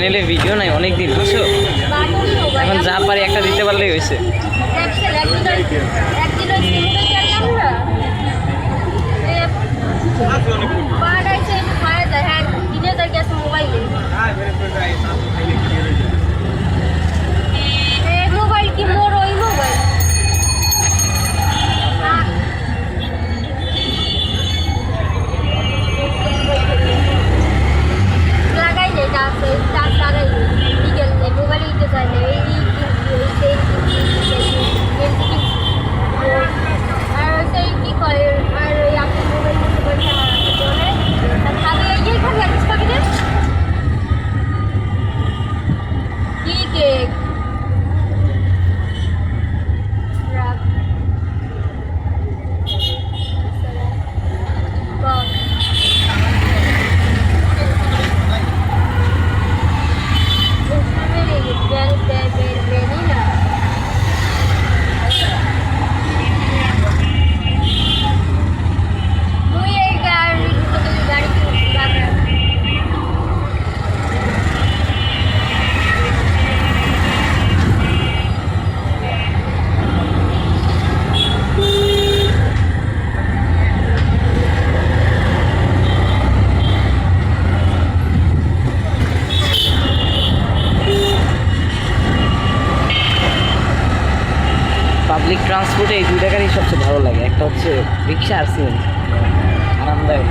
চ্যানেলে ভিডিও নাই অনেক দিন বুঝছো, এখন যা পারি একটা দিতে পারলেই হয়েছে। মোবাইল কি মোর ওই মোবাইল লাগাই নেই, চার্জ লাগাই নেই, বিকেল নেই, মোবাইল দিতে চাই না, এই আর সেই কি করে আর ওই আপনি মোবাইল দিতে পারছেন খালি এই খালি আকিস পাখিদের কি কেক পাবলিক ট্রান্সপোর্টে এই দুইটা গাড়ি সবচেয়ে ভালো লাগে, একটা হচ্ছে রিক্সা আর সিএনজি, আরামদায়ক।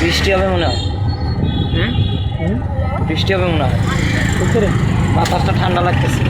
বৃষ্টি হবে মনে হয়, বৃষ্টি হবে মনে হয়, বাতাসটা ঠান্ডা লাগতেছে।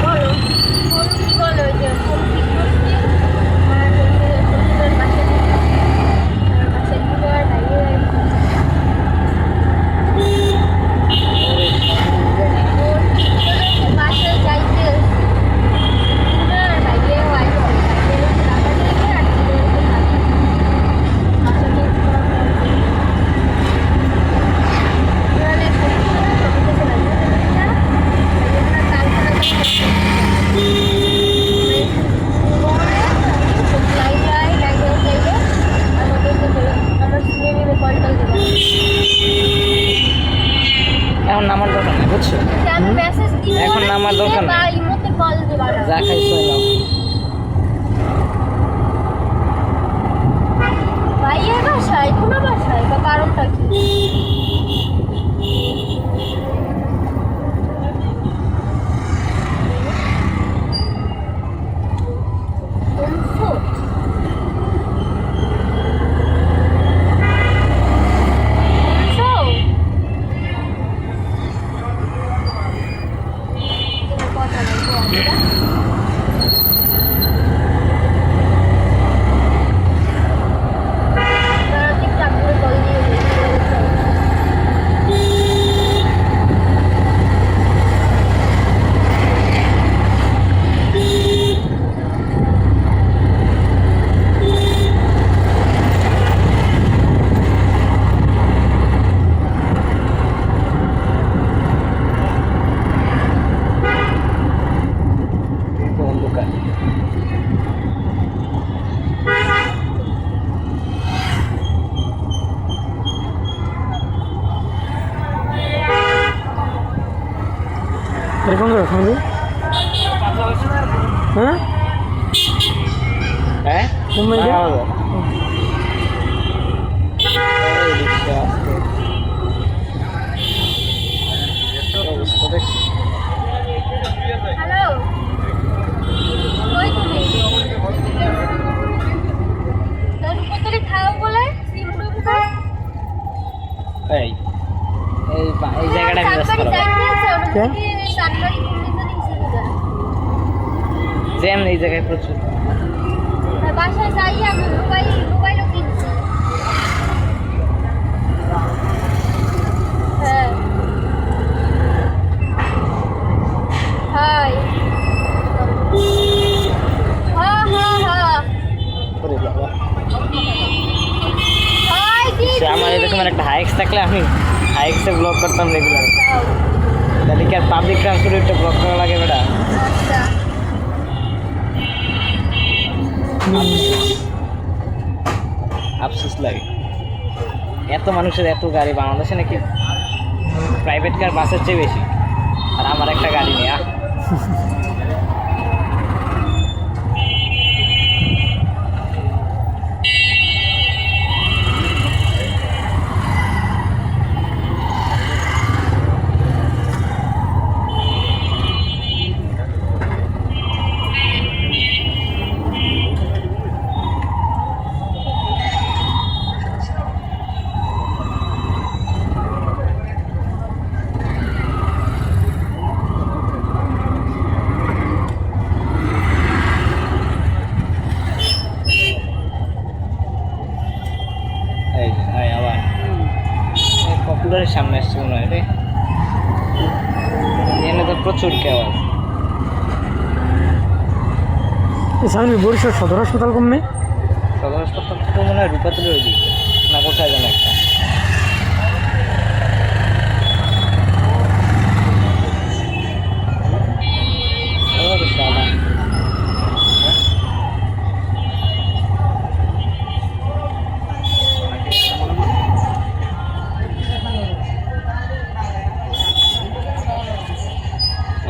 এখন নামার দরকার নেই বুঝছো, এখন নামার দরকার নেই, যা খাইছো নাও। ভাইয়ের বাসায় কোনো বাসায় বা কারণটা কি? এরকম করে খাবি? হ্যাঁ হ্যাঁ তুমি হ্যালো কই তুমি তোর কতরি খাও বলে সিমুড়ু কোথায় এই এই এই জায়গাটা আমি রাস্তা জ্যাম এই জায়গায় প্রচুর। বাসায় যাই আমি মোবাইলও কিনছি। হ্যাঁ হাই হ্যাঁ হ্যাঁ হ্যাঁ আমার এরকম একটা হাইক্স থাকলে আমি হাইক্সে ব্লগ করতাম রেগুলার। তাহলে কি আর পাবলিক ট্রান্সপোর্টটা ব্লক করা লাগে বেটা? আচ্ছা আফসোস লাগে, এত মানুষের এত গাড়ি বাংলাদেশে নাকি প্রাইভেট কার বাসের চেয়ে বেশি, আর আমার একটা গাড়ি নেই। আবার পপুলারের সামনে আসছে মনে হয় রে, এখানে তো প্রচুর কেউ আছে। সামনে বরিশাল সদর হাসপাতাল কমে, সদর হাসপাতাল তো মনে হয় রূপাতলের ওইদিকে না, কোথায় যেন একটা।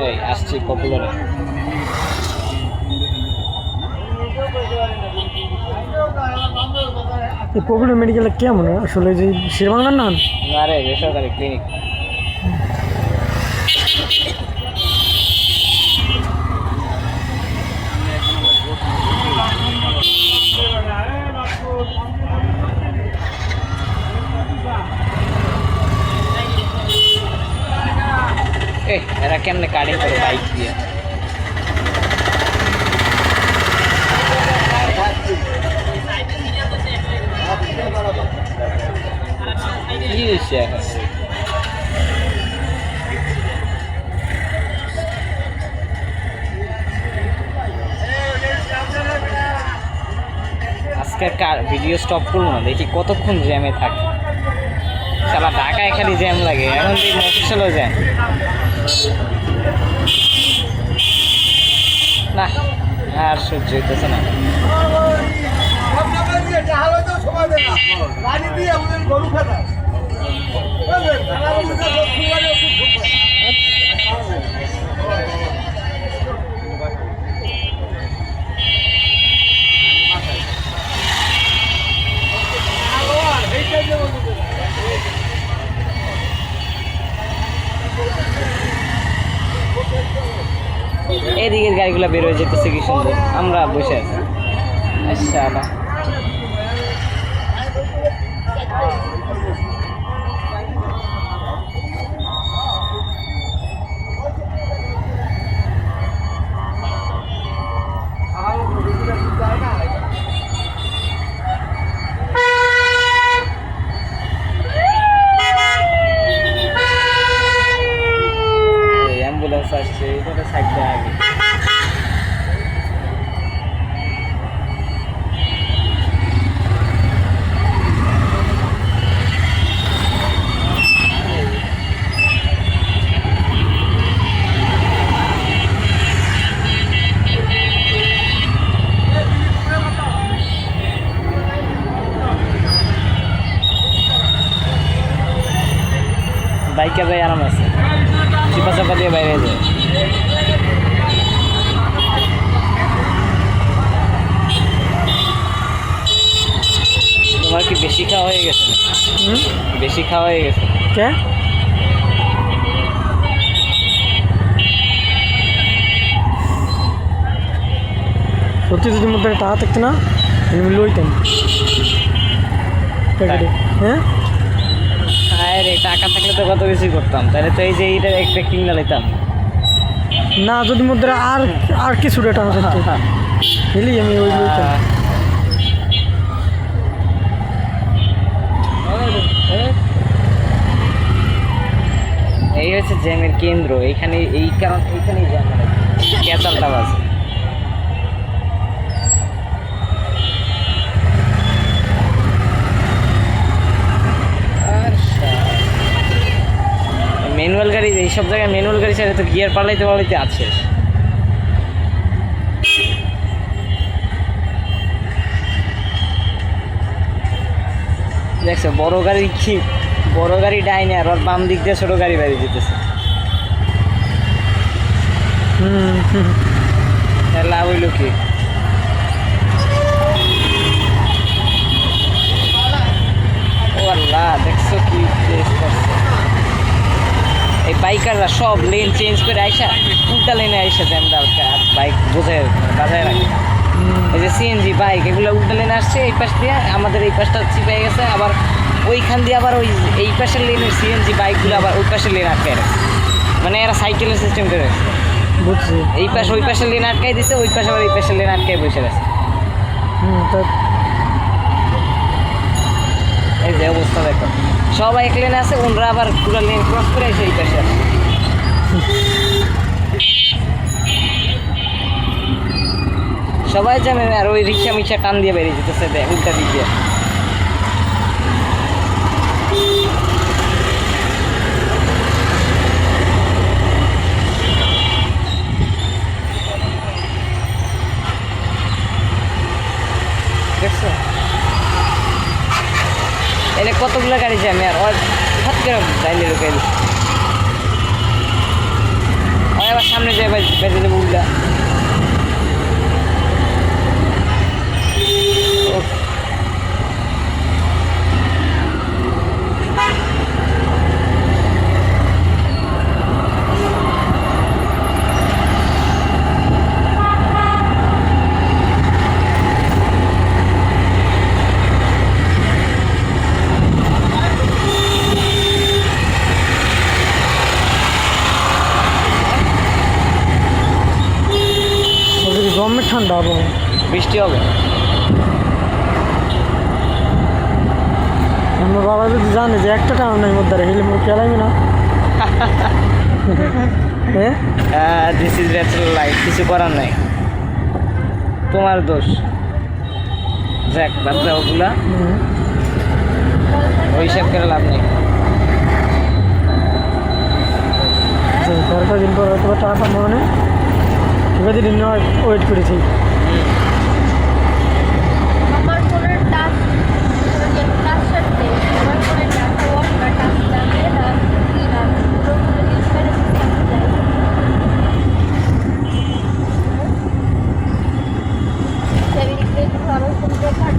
এই আসছি পপুলারে। এই পপুলার মেডিকেলটা কেমন আসলে, যে শেরবাংলার নাম? না রে, বেসরকারি ক্লিনিক। এরা কেমনে কাটিং করে বাইক দিয়ে? কি হয়েছে এখন? আজকে ভিডিও স্টপ করবো না, দেখি কতক্ষণ জ্যামে থাকে। সারা ঢাকায় খালি জ্যাম লাগে, এখন দেখি মফিসলেও জ্যাম। না আর সহ্য হইতেছে না। এদিকের গাড়িগুলো বের হয়ে যেতেছে কি সুন্দর, আমরা বসে আছি। আচ্ছা অ্যাম্বুলেন্স আসছে, এটা সাইড দেওয়া আগে। বাইকে যাই আরাম আছে, চিপা চাপা দিয়ে বাইরে যায়। তোমার কি বেশি খাওয়া হয়ে গেছে? বেশি খাওয়া হয়ে গেছে কে? সত্যি যদি মধ্যে টাকা থাকতো না আমি লইতাম। হ্যাঁ হ্যাঁ রে, টাকা থাকলে তো কত কিছুই করতাম, তাহলে তো এই যে এইটা একটা কিনা নিতাম না, যদি মধ্যে আর আর কিছুটা টাকা থাকতো বুঝলি আমি ওই লইতাম। এই হচ্ছে জ্যামের কেন্দ্র, এইখানে এই কারণ এইখানেই জ্যাম মানে ক্যাচালটা আছে। ম্যানুয়াল গাড়ি এই এইসব জায়গায় ম্যানুয়াল গাড়ি চাইলে তো গিয়ার পাল্টাইতে পাল্টাইতে আছে। দেখছো বড় গাড়ি কি, বড় গাড়ি ডাইনে আর ওর বাম দিক দিয়ে ছোট গাড়ি বাড়ি যেতেছে। এর লাভ হইল কি? ও আল্লাহ, দেখছো কি চেঞ্জ করছে এই বাইকাররা, সব লেন চেঞ্জ করে আইসা উল্টা লেনে আইসা জ্যাম বাইক বোঝায় বাজায় রাখে। এই যে সিএনজি বাইক এগুলো উল্টা লেনে আসছে এই পাশ দিয়ে, আমাদের এই পাশটা চিপে গেছে, আবার ওইখান দিয়ে আবার ওই এই পাশের লেনের সিএনজি বাইকগুলো আবার ওই পাশের লেন আটকায় রাখছে। মানে এরা সাইকেলের সিস্টেম করে রাখছে, বুঝছি। এই পাশে ওই পাশের লেন আটকাই দিছে, ওই পাশে আবার এই পাশের লেন আটকায় বসে আছে। এই যে অবস্থা দেখো, সবাই এক লেনে আছে, ওনরা আবার পুরো লেন ক্রস করে এসে এই পাশে আসে। সবাই জানে আর ওই রিক্সা মিক্সা টান দিয়ে বেরিয়ে যেতেছে উল্টা দিক দিয়ে। দেখছো এনে কতগুলো গাড়ি জ্যামে, আর ওর হাত করে ডাইলে ঢুকাই দিচ্ছে। আবার সামনে যায় বেঁধে দেবো উল্টা। গরমের ঠান্ডা আবহাওয়া, বৃষ্টি হবে। আমার বাবা যদি জানে যে একটা টাউন নাই মধ্যে হেলে মুখ খেলাইবে না। দিস ইজ ন্যাচারাল লাইফ, কিছু করার নাই, তোমার দোষ। যাক বাদ দাও ওগুলা, ওই হিসাব করে লাভ নেই। কয়েকটা দিন পর হয়তো টাকা পাবো, মানে ঠিক আছে দিন ওয়েট করেছি। আমার ফোনের টাচ টাচ সারতে আমার ফোনের টাচ ওয়াশ বা টাচ লাগে না কি না পুরো ফোনে ইউজ করে থাকতে যায়। সেভেন প্লেট আমার ফোন দিয়ে কাট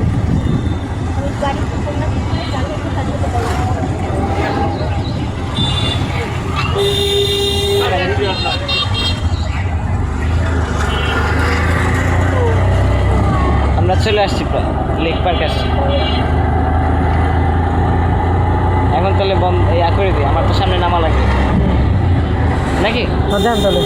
আমি গাড়িতে ফোন না করে চালিয়ে থাকতে পারি। আমরা চলে আসছি প্রায় লেক পার্ক আসছি। এখন তাহলে বন্ধ ইয়া করে দিই, আমার তো সামনে নামা লাগবে নাকি? দেন তাহলে।